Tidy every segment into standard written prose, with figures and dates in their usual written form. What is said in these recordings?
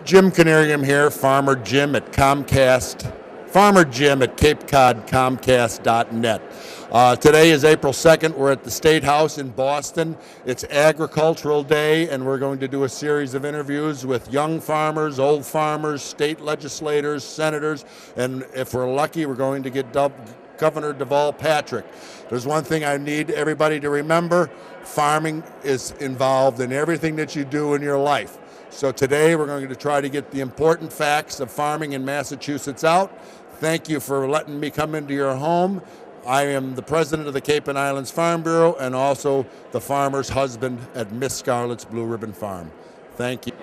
Jim Canarium here, Farmer Jim at Comcast, Farmer Jim at CapeCodComcast.net. Today is April 2nd. We're at the State House in Boston. It's Agricultural Day, and we're going to do a series of interviews with young farmers, old farmers, state legislators, senators, and if we're lucky, we're going to get Governor Deval Patrick. There's one thing I need everybody to remember: farming is involved in everything that you do in your life. So today we're going to try to get the important facts of farming in Massachusetts out. Thank you for letting me come into your home. I am the president of the Cape and Islands Farm Bureau and also the farmer's husband at Miss Scarlett's Blue Ribbon Farm. Thank you.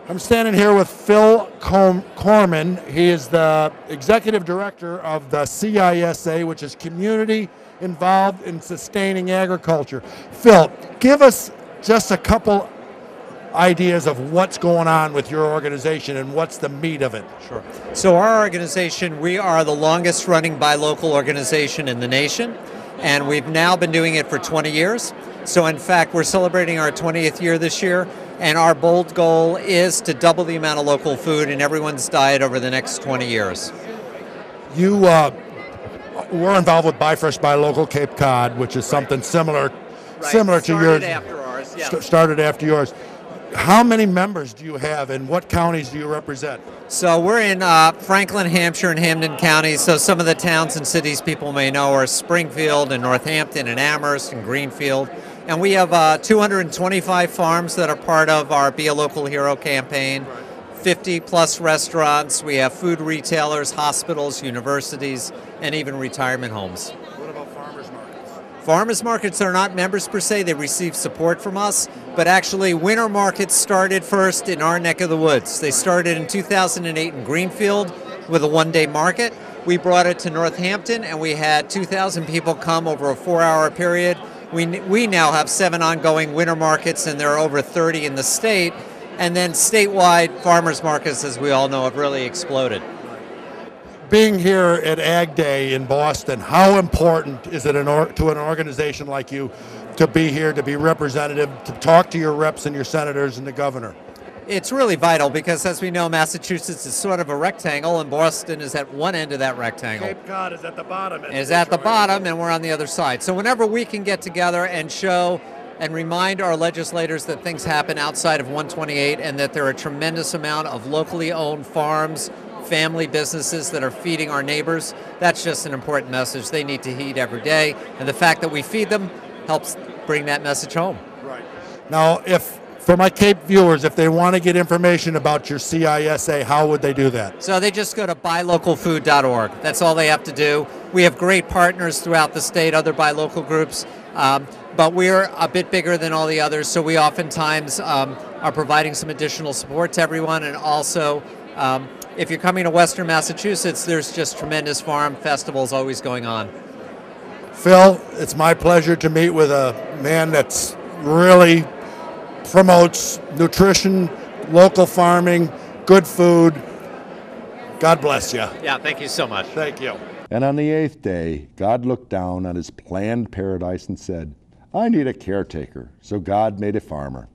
I'm standing here with Phil Corman. He is the executive director of the CISA, which is Community Involved in Sustaining Agriculture. Phil, give us just a couple ideas of what's going on with your organization and what's the meat of it. Sure. So our organization, we are the longest running buy local organization in the nation, and we've now been doing it for 20 years. So in fact, we're celebrating our 20th year this year, and our bold goal is to double the amount of local food in everyone's diet over the next 20 years. You were involved with Buy Fresh, Buy Local Cape Cod, which is something similar to yours. Started after ours, yeah. Started after yours. How many members do you have, and what counties do you represent? So we're in Franklin, Hampshire, and Hampden counties. So some of the towns and cities people may know are Springfield and Northampton and Amherst and Greenfield. And we have 225 farms that are part of our Be a Local Hero campaign, 50 plus restaurants. We have food retailers, hospitals, universities, and even retirement homes. What about farmers markets? Farmers markets are not members per se. They receive support from us. But actually, winter markets started first in our neck of the woods. They started in 2008 in Greenfield with a one-day market. We brought it to Northampton, and we had 2,000 people come over a 4-hour period. We now have 7 ongoing winter markets, and there are over 30 in the state. And then statewide farmers markets, as we all know, have really exploded. Being here at Ag Day in Boston, how important is it to an organization like you to be here, to be representative, to talk to your reps and your senators and the governor? It's really vital because, as we know, Massachusetts is sort of a rectangle, and Boston is at one end of that rectangle. Cape Cod is at the bottom. Is at the bottom, and we're on the other side. So whenever we can get together and show and remind our legislators that things happen outside of 128 and that there are a tremendous amount of locally owned farms, family businesses that are feeding our neighbors, that's just an important message they need to heed every day. And the fact that we feed them helps bring that message home. Right. Now, for my Cape viewers, if they want to get information about your CISA, how would they do that? So they just go to buylocalfood.org. That's all they have to do. We have great partners throughout the state, other buy local groups, but we're a bit bigger than all the others, so we oftentimes are providing some additional support to everyone. And also, if you're coming to Western Massachusetts, there's just tremendous farm festivals always going on. Phil, it's my pleasure to meet with a man that's really promotes nutrition, local farming, good food. God bless you. Yeah, thank you so much. Thank you. And on the 8th day, God looked down on his planned paradise and said, I need a caretaker. So God made a farmer.